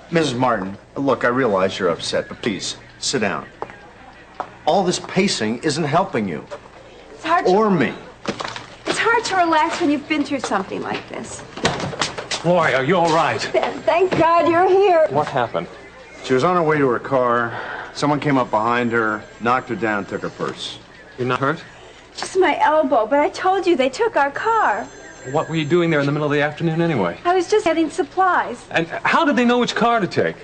Mrs. Martin, look, I realize you're upset, but please, sit down. All this pacing isn't helping you. It's hard or me. It's hard to relax when you've been through something like this. Boy, are you all right? Thank God you're here. What happened? She was on her way to her car. Someone came up behind her, knocked her down, took her purse. You're not hurt? Just my elbow, but I told you they took our car. What were you doing there in the middle of the afternoon anyway? I was just getting supplies. And how did they know which car to take?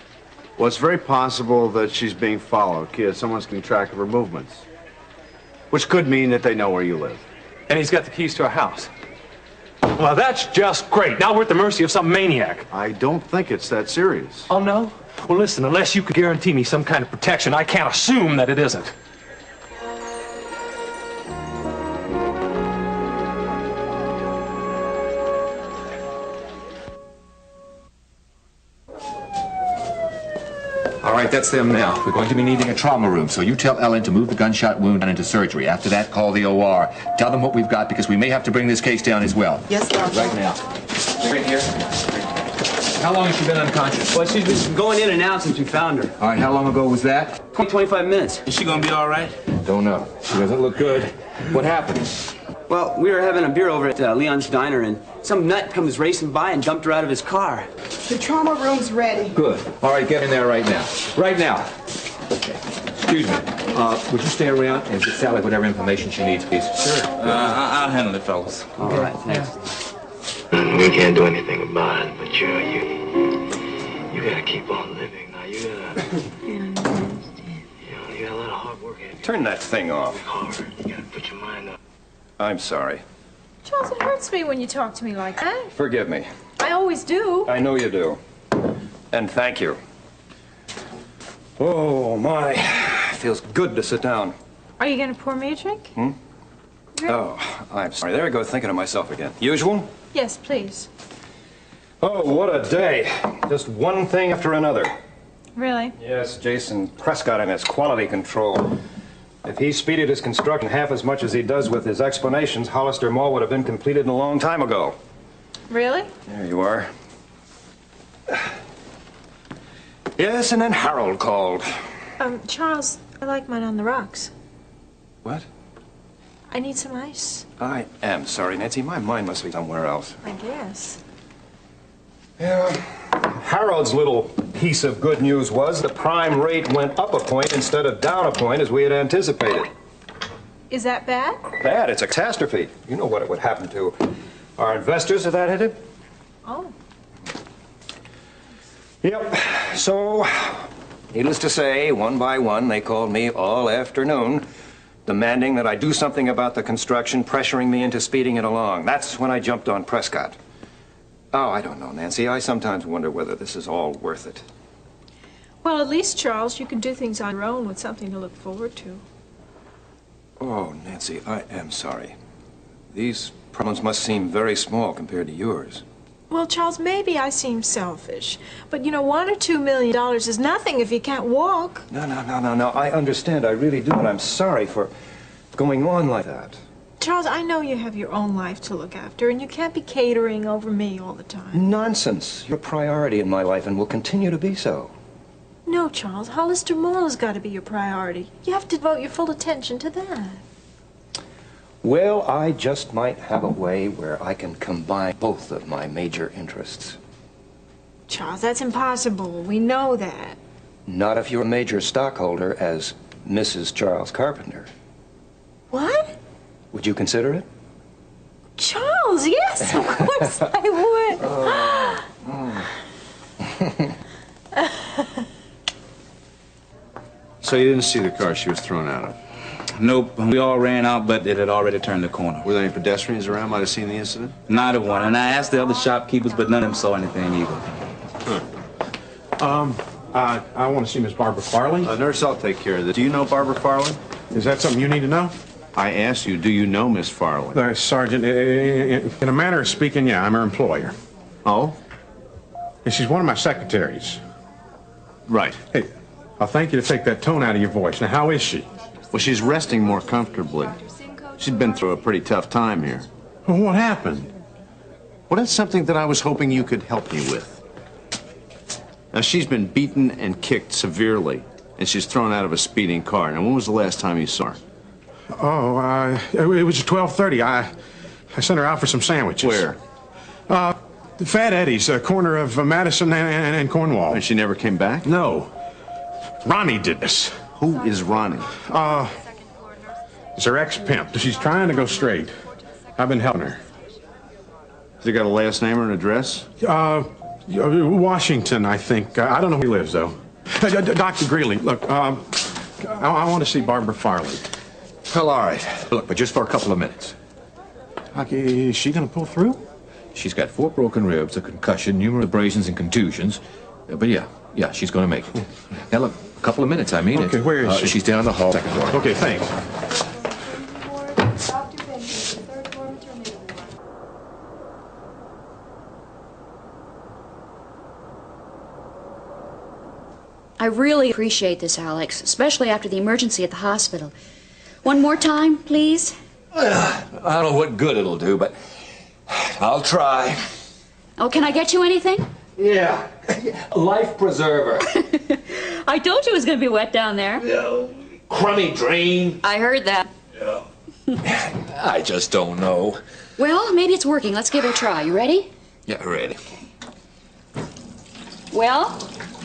Well, it's very possible that she's being followed. Someone's keeping track of her movements. Which could mean that they know where you live. And he's got the keys to our house. Well, that's just great. Now we're at the mercy of some maniac. I don't think it's that serious. Oh, no? Well, listen, unless you could guarantee me some kind of protection, I can't assume that it isn't. All right, that's them now. We're going to be needing a trauma room, so you tell Ellen to move the gunshot wound into surgery. After that, call the OR. Tell them what we've got, because we may have to bring this case down as well. Yes, doctor. Right now. Right here. How long has she been unconscious? Well, she's been going in and out since we found her. All right, how long ago was that? 25 minutes. Is she gonna be all right? Don't know. She doesn't look good. What happened? Well, we were having a beer over at Leon's Diner, and some nut comes racing by and dumped her out of his car. The trauma room's ready. Good. All right, get in there right now. Right now. Okay. Excuse me. Would you stay around and get Sally whatever information she needs, please? Sure. I'll handle it, fellas. All right, thanks. We can't do anything about it, but you gotta keep on living. Now you gotta, you got a lot of hard work. Turn that thing off. Hard. You gotta put your mind up. I'm sorry. Charles, it hurts me when you talk to me like that. Forgive me. I always do. I know you do. And thank you. Oh, my. Feels good to sit down. Are you going to pour me a drink? Oh, I'm sorry. There I go, thinking of myself again. Usual? Yes, please. Oh, what a day. Just one thing after another. Really? Yes, Jason Prescott and his quality control. If he speeded his construction half as much as he does with his explanations, Hollister Mall would have been completed a long time ago. Really? There you are. Yes, and then Harold called. Charles, I like mine on the rocks. What? I need some ice. I am sorry, Nancy. My mind must be somewhere else. I guess. Yeah. Harold's little piece of good news was the prime rate went up a point instead of down a point as we had anticipated. Is that bad? Bad. It's a catastrophe. You know what it would happen to our investors if that hit it? Oh. Yep. So, needless to say, one by one, they called me all afternoon, demanding that I do something about the construction, pressuring me into speeding it along. That's when I jumped on Prescott. Oh, I don't know, Nancy. I sometimes wonder whether this is all worth it. Well, at least, Charles, you can do things on your own with something to look forward to. Oh, Nancy, I am sorry. These problems must seem very small compared to yours. Well, Charles, maybe I seem selfish. But, you know, $1 or $2 million is nothing if you can't walk. No. I understand. I really do. And I'm sorry for going on like that. Charles, I know you have your own life to look after, and you can't be catering over me all the time. Nonsense. You're a priority in my life and will continue to be so. No, Charles. Hollister Mall has got to be your priority. You have to devote your full attention to that. Well, I just might have a way where I can combine both of my major interests. Charles, that's impossible. We know that. Not if you're a major stockholder as Mrs. Charles Carpenter. What? Would you consider it? Charles, yes, of course I would. So you didn't see the car she was thrown out of? Nope, we all ran out, but it had already turned the corner. Were there any pedestrians around might have seen the incident? Neither one, and I asked the other shopkeepers, but none of them saw anything either. I want to see Miss Barbara Farley. Nurse, I'll take care of this. Do you know Barbara Farley? Is that something you need to know? I asked you, do you know Miss Farley? Sergeant, in a manner of speaking, yeah, I'm her employer. Oh? And she's one of my secretaries. Right. Hey, I'll thank you to take that tone out of your voice. Now, how is she? Well, she's resting more comfortably. She's been through a pretty tough time here. Well, what happened? Well, that's something that I was hoping you could help me with. Now, she's been beaten and kicked severely, and she's thrown out of a speeding car. Now, when was the last time you saw her? Oh, it was 12:30. I sent her out for some sandwiches. Where? Fat Eddie's, corner of Madison and Cornwall. And she never came back? No. Ronnie did this. Who is Ronnie? It's her ex-pimp. She's trying to go straight. I've been helping her. Has he got a last name or an address? Washington, I think. I don't know where he lives, though. Dr. Greeley, look, I want to see Barbara Farley. Well, all right. Look, but just for a couple of minutes. Is she going to pull through? She's got 4 broken ribs, a concussion, numerous abrasions and contusions. But yeah, she's going to make it. Now, look, a couple of minutes, I mean it. Okay, where is she? She's down the hall, second floor. Okay, thanks. I really appreciate this, Alex, especially after the emergency at the hospital. One more time, please. I don't know what good it'll do, but I'll try. Oh, can I get you anything? Yeah, life preserver. I told you it was going to be wet down there. Crummy drain. I heard that. I just don't know. Well, maybe it's working. Let's give it a try. You ready? Yeah, ready. Well?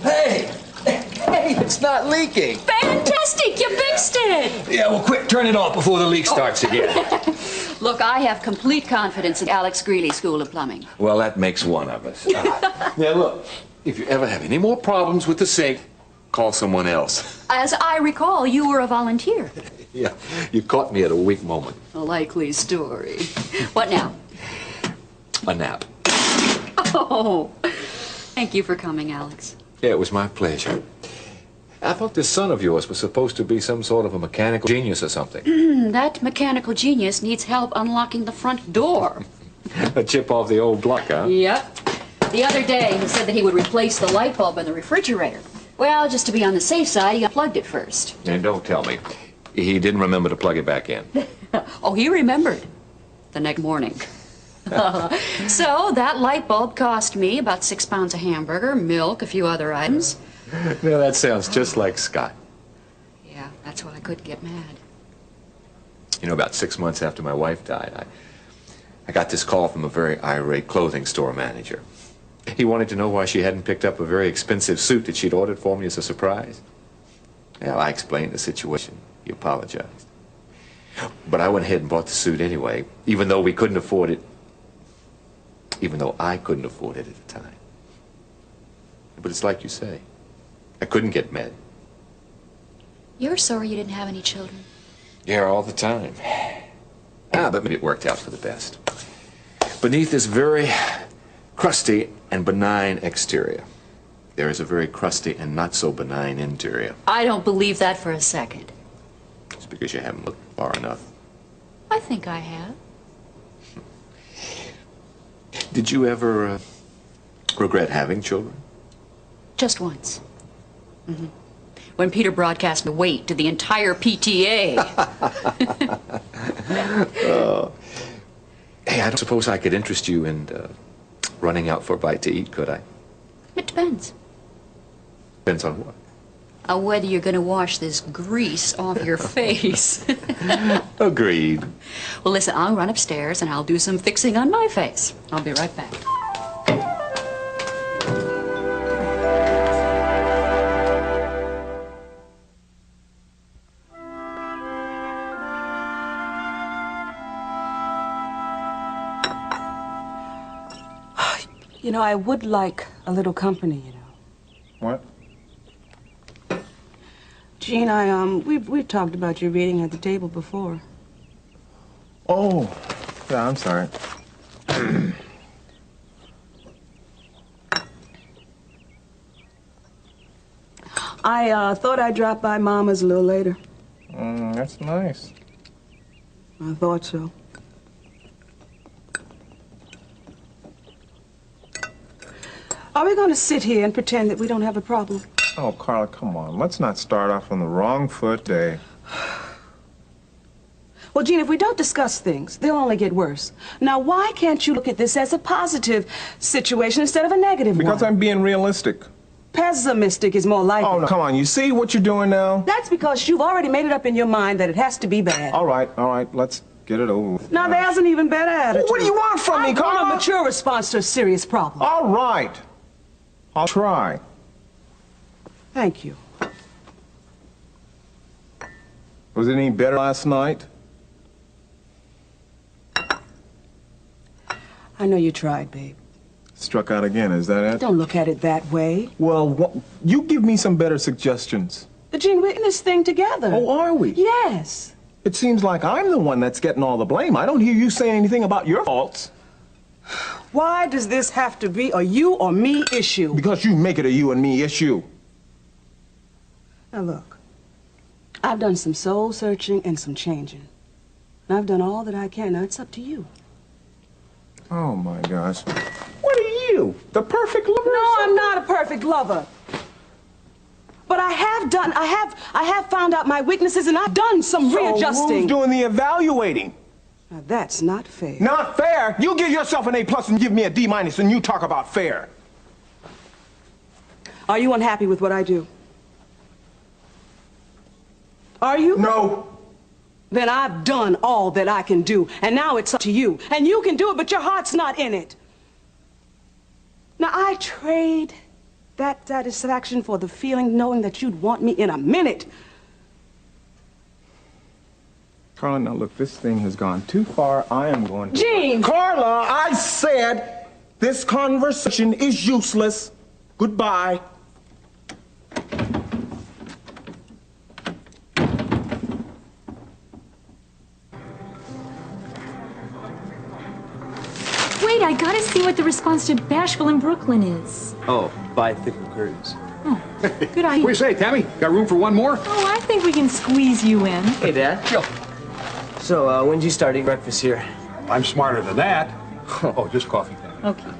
Hey, it's not leaking. Fantastic! You fixed it! Yeah, well, quick, turn it off before the leak starts again. Look, I have complete confidence in Alex Greeley School of Plumbing. Well, that makes one of us. Now, look, if you ever have any more problems with the sink, call someone else. As I recall, you were a volunteer. Yeah, you caught me at a weak moment. A likely story. What now? A nap. Oh, thank you for coming, Alex. Yeah, it was my pleasure. I thought this son of yours was supposed to be some sort of a mechanical genius or something. That mechanical genius needs help unlocking the front door. A chip off the old block, huh? Yep. The other day, he said that he would replace the light bulb in the refrigerator. Well, just to be on the safe side, he unplugged it first. And don't tell me. He didn't remember to plug it back in. Oh, he remembered. The next morning. So, that light bulb cost me about 6 pounds of hamburger, milk, a few other items. Now, that sounds just like Scott. Yeah, that's why I couldn't get mad. You know, about 6 months after my wife died, I got this call from a very irate clothing store manager. He wanted to know why she hadn't picked up a very expensive suit that she'd ordered for me as a surprise. Well, I explained the situation. He apologized. But I went ahead and bought the suit anyway, even though we couldn't afford it. Even though I couldn't afford it at the time. But it's like you say. I couldn't get mad. You're sorry you didn't have any children. Yeah, all the time. But maybe it worked out for the best. Beneath this very crusty and benign exterior, there is a very crusty and not so benign interior. I don't believe that for a second. It's because you haven't looked far enough. I think I have. Did you ever regret having children? Just once. Mm-hmm. When Peter broadcast the weight to the entire PTA. Hey, I don't suppose I could interest you in running out for a bite to eat, could I? It depends. Depends on what? Whether you're going to wash this grease off your face. Agreed. Well, listen, I'll run upstairs and I'll do some fixing on my face. I'll be right back. You know, I would like a little company, you know. What? Gene, we've talked about your reading at the table before. Oh, yeah, I'm sorry. I thought I'd drop by Mama's a little later. That's nice. I thought so. Are we going to sit here and pretend that we don't have a problem? Oh, Carla, come on. Let's not start off on the wrong foot, Dave. Well, Gene, if we don't discuss things, they'll only get worse. Now, why can't you look at this as a positive situation instead of a negative one? Because I'm being realistic. Pessimistic is more likely. Oh, no, come on. You see what you're doing now? That's because you've already made it up in your mind that it has to be bad. All right. Let's get it over with. Now, there's an even better attitude. What do you want from me, Carla? I want a mature response to a serious problem. All right. I'll try. Thank you. Was it any better last night? I know you tried, babe. Struck out again, is that it? Don't look at it that way. Well, you give me some better suggestions. The Gene, we're in this thing together. Oh, are we? Yes. It seems like I'm the one that's getting all the blame. I don't hear you saying anything about your faults. Why does this have to be a you or me issue? Because you make it a you and me issue. Now look, I've done some soul searching and some changing. And I've done all that I can. Now it's up to you. Oh my gosh. What are you? The perfect lover? No, I'm not a perfect lover. But I have found out my weaknesses and I've done some readjusting. Who's doing the evaluating? Now that's not fair. Not fair? You give yourself an A+ and give me a D- and you talk about fair. Are you unhappy with what I do? Are you? No. Then I've done all that I can do, and now it's up to you. And you can do it, but your heart's not in it. Now, I trade that satisfaction for the feeling knowing that you'd want me in a minute. Carla, now look, this thing has gone too far. I am going to... Gene! Carla, I said this conversation is useless. Goodbye. Wait, I gotta see what the response to Bashful in Brooklyn is. Oh, buy thicker curtains. Good idea. What do you say, Tammy? Got room for one more? Oh, I think we can squeeze you in. Hey, Dad. Yo. So, when did you start eating breakfast here? I'm smarter than that. Oh, just coffee, Tammy. Okay.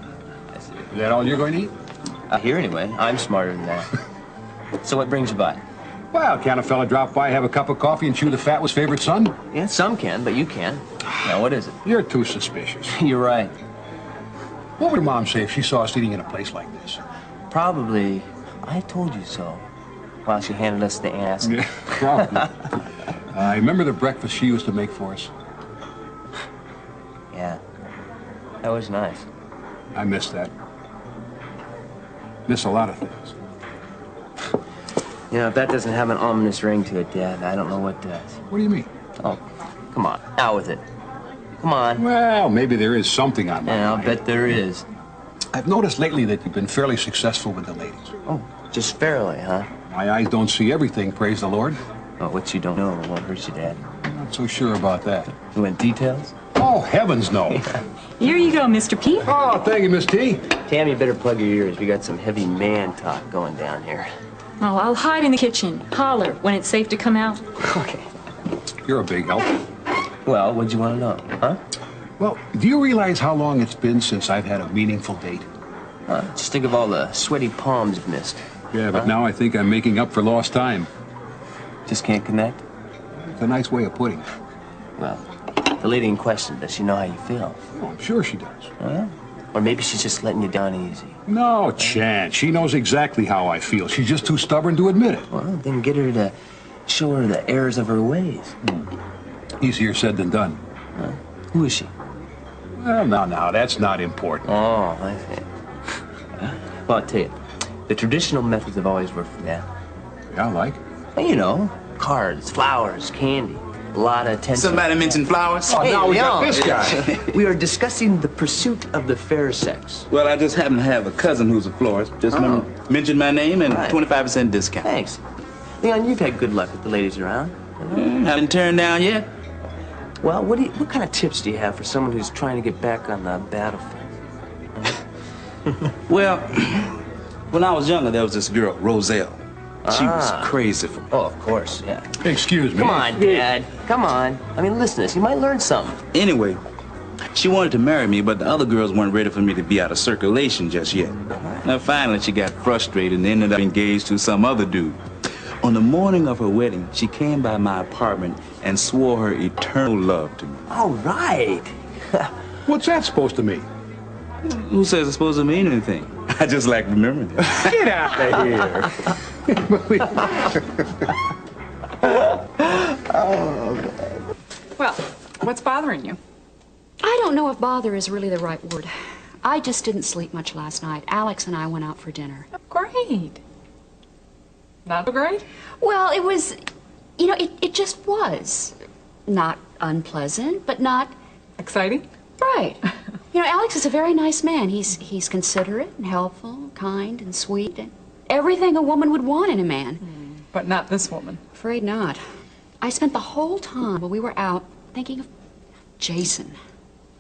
Is that all you're going to eat? Here anyway. I'm smarter than that. So what brings you by? Well, can a fella drop by, have a cup of coffee, and chew the fat with his favorite son? Yeah, some can, but you can. Now, what is it? You're too suspicious. You're right. What would Mom say if she saw us eating in a place like this? Probably, I told you so, while she handed us the ass. Yeah, probably. I remember the breakfast she used to make for us. Yeah, that was nice. I miss that. Miss a lot of things. You know, if that doesn't have an ominous ring to it, Dad, I don't know what does. What do you mean? Oh, come on, out with it. Come on. Well, maybe there is something on my And I'll mind. bet there is. I've noticed lately that you've been fairly successful with the ladies. Oh, just fairly, huh? My eyes don't see everything, praise the Lord. Oh, what you don't know won't hurt you, Dad. I'm not so sure about that. You want details? Oh, heavens no. Here you go, Mr. P. Oh, thank you, Miss T. Tammy, you better plug your ears. We got some heavy man talk going down here. Oh, I'll hide in the kitchen. Holler when it's safe to come out. Okay. You're a big help. Well, what'd you want to know, huh? Well, do you realize how long it's been since I've had a meaningful date? Just think of all the sweaty palms you've missed. Yeah, but now I think I'm making up for lost time. Just can't connect? It's a nice way of putting it. Well, the lady in question, does she know how you feel? Oh, I'm sure she does. Well, or maybe she's just letting you down easy. No chance. She knows exactly how I feel. She's just too stubborn to admit it. Well, then get her to show her the errors of her ways. Easier said than done. Who is she? Well, now, that's not important. Oh, I see. Well, I'll tell you, the traditional methods have always worked for Dad. Yeah, like? Well, you know, cards, flowers, candy. A lot of attention. Somebody mentioned flowers? Oh, Hey, now we got Leon. this guy. We are discussing the pursuit of the fair sex. Well, I just happen to have a cousin who's a florist. Just mention my name and Right. 25% discount. Thanks. Leon, you've had good luck with the ladies around. Haven't turned down yet? Well, what kind of tips do you have for someone who's trying to get back on the battlefield? Well, when I was younger, there was this girl, Roselle. She was crazy for me. Oh, of course, yeah. Excuse me. Come on, Dad. Come on. I mean, listen to this. You might learn something. Anyway, she wanted to marry me, but the other girls weren't ready for me to be out of circulation just yet. Now, finally, she got frustrated and ended up engaged to some other dude. On the morning of her wedding, she came by my apartment and swore her eternal love to me. All right. What's that supposed to mean? Who says it's supposed to mean anything? I just like remembering it. Get out of here. Well, what's bothering you? I don't know if bother is really the right word. I just didn't sleep much last night. Alex and I went out for dinner. Great. Not so great? Well, it was, you know, it just was. Not unpleasant, but not... Exciting? Right. You know, Alex is a very nice man. He's considerate and helpful, kind and sweet, and everything a woman would want in a man. But not this woman. Afraid not. I spent the whole time while we were out thinking of Jason.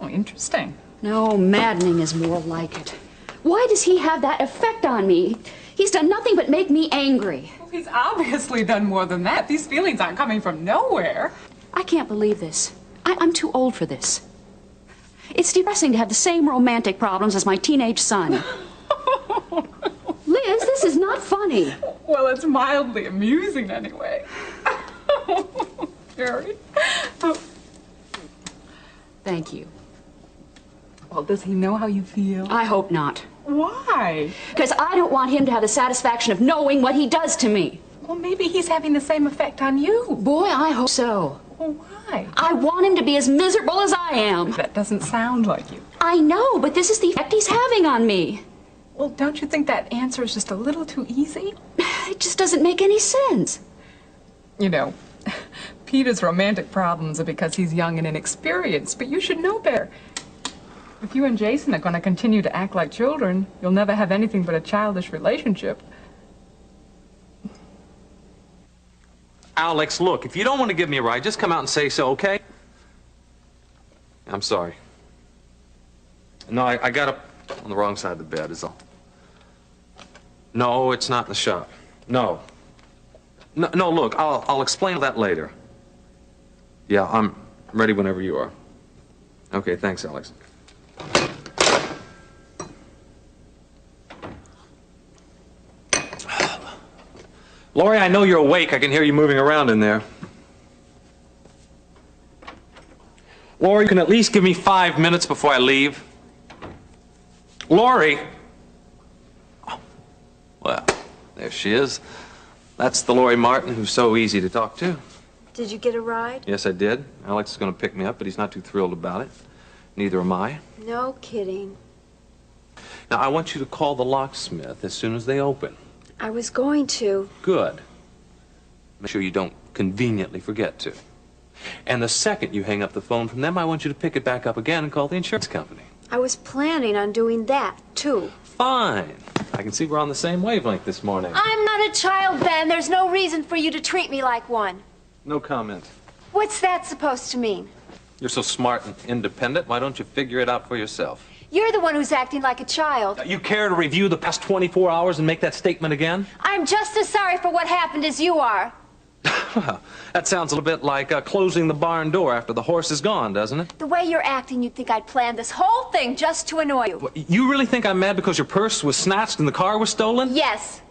Oh, interesting. No, maddening is more like it. Why does he have that effect on me? He's done nothing but make me angry. Well, he's obviously done more than that. These feelings aren't coming from nowhere. I can't believe this. I'm too old for this. It's depressing to have the same romantic problems as my teenage son. Liz, this is not funny. Well, it's mildly amusing anyway. Harry. Thank you. Well, does he know how you feel? I hope not. Why? Because I don't want him to have the satisfaction of knowing what he does to me. Well, maybe he's having the same effect on you. Boy, I hope so. Well, why? I want him to be as miserable as I am. That doesn't sound like you. I know, but this is the effect he's having on me. Well, don't you think that answer is just a little too easy? It just doesn't make any sense. You know, Peter's romantic problems are because he's young and inexperienced, but you should know better. If you and Jason are going to continue to act like children, you'll never have anything but a childish relationship. Alex, look, if you don't want to give me a ride, just come out and say so, okay? I'm sorry. No, I got up on the wrong side of the bed, is all. No, it's not in the shop. No. No, look, I'll explain that later. Yeah, I'm ready whenever you are. Okay, thanks, Alex. Laurie, I know you're awake. I can hear you moving around in there. Laurie, you can at least give me 5 minutes before I leave. Laurie! Oh, well, there she is. That's the Laurie Martin who's so easy to talk to. Did you get a ride? Yes, I did. Alex is going to pick me up, but he's not too thrilled about it. Neither am I. No kidding. Now, I want you to call the locksmith as soon as they open. I was going to. Good. Make sure you don't conveniently forget to. And the second you hang up the phone from them, I want you to pick it back up again and call the insurance company. I was planning on doing that, too. Fine. I can see we're on the same wavelength this morning. I'm not a child, Ben. There's no reason for you to treat me like one. No comment. What's that supposed to mean? You're so smart and independent. Why don't you figure it out for yourself? You're the one who's acting like a child. You care to review the past 24 hours and make that statement again? I'm just as sorry for what happened as you are. Well, that sounds a little bit like closing the barn door after the horse is gone, doesn't it? The way you're acting, you'd think I'd planned this whole thing just to annoy you. You really think I'm mad because your purse was snatched and the car was stolen? Yes.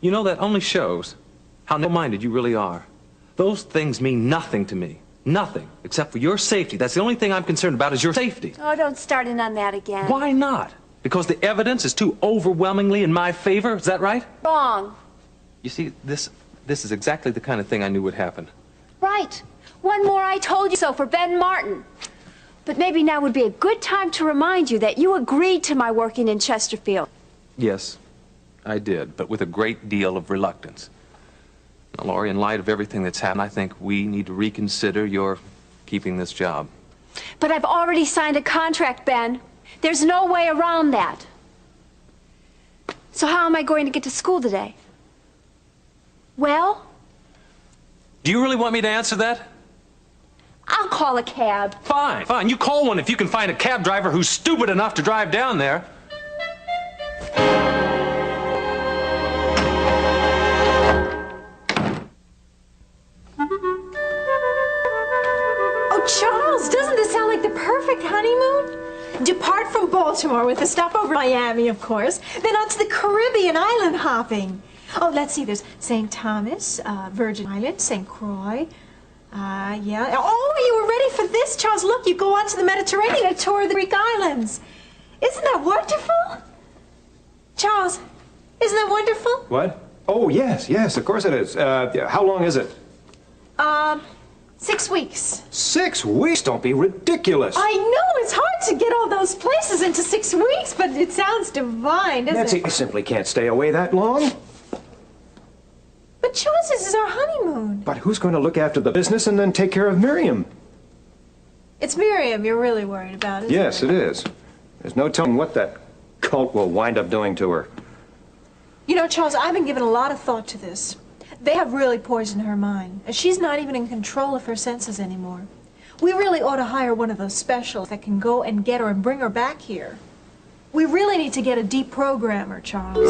You know, that only shows how narrow-minded you really are. Those things mean nothing to me. Nothing, except for your safety. That's the only thing I'm concerned about is your safety. Oh, don't start in on that again. Why not? Because the evidence is too overwhelmingly in my favor? Is that right? Wrong. You see, this is exactly the kind of thing I knew would happen. Right. One more I told you so for Ben Martin. But maybe now would be a good time to remind you that you agreed to my working in Chesterfield. Yes, I did, but with a great deal of reluctance. Now, Laurie, in light of everything that's happened, I think we need to reconsider your keeping this job. But I've already signed a contract, Ben. There's no way around that. So how am I going to get to school today? Well? Do you really want me to answer that? I'll call a cab. Fine, fine. You call one if you can find a cab driver who's stupid enough to drive down there. Oh, Charles, doesn't this sound like the perfect honeymoon? Depart from Baltimore with a stop over Miami, of course, then on to the Caribbean island hopping. Oh, let's see, there's St. Thomas, Virgin Islands, St. Croix. Yeah. Oh, you were ready for this, Charles. Look, you go on to the Mediterranean, a tour of the Greek islands. Isn't that wonderful? Charles, isn't that wonderful? What? Oh, yes, yes, of course it is. How long is it? 6 weeks. 6 weeks? Don't be ridiculous. I know, it's hard to get all those places into 6 weeks, but it sounds divine, doesn't Nancy, it? I simply can't stay away that long. But Charles, this is our honeymoon. But who's going to look after the business and then take care of Miriam? It's Miriam you're really worried about, isn't it? Yes, it is. There's no telling what that cult will wind up doing to her. You know, Charles, I've been giving a lot of thought to this. They have really poisoned her mind. She's not even in control of her senses anymore. We really ought to hire one of those specials that can go and get her and bring her back here. We really need to get a deprogrammer, Charles.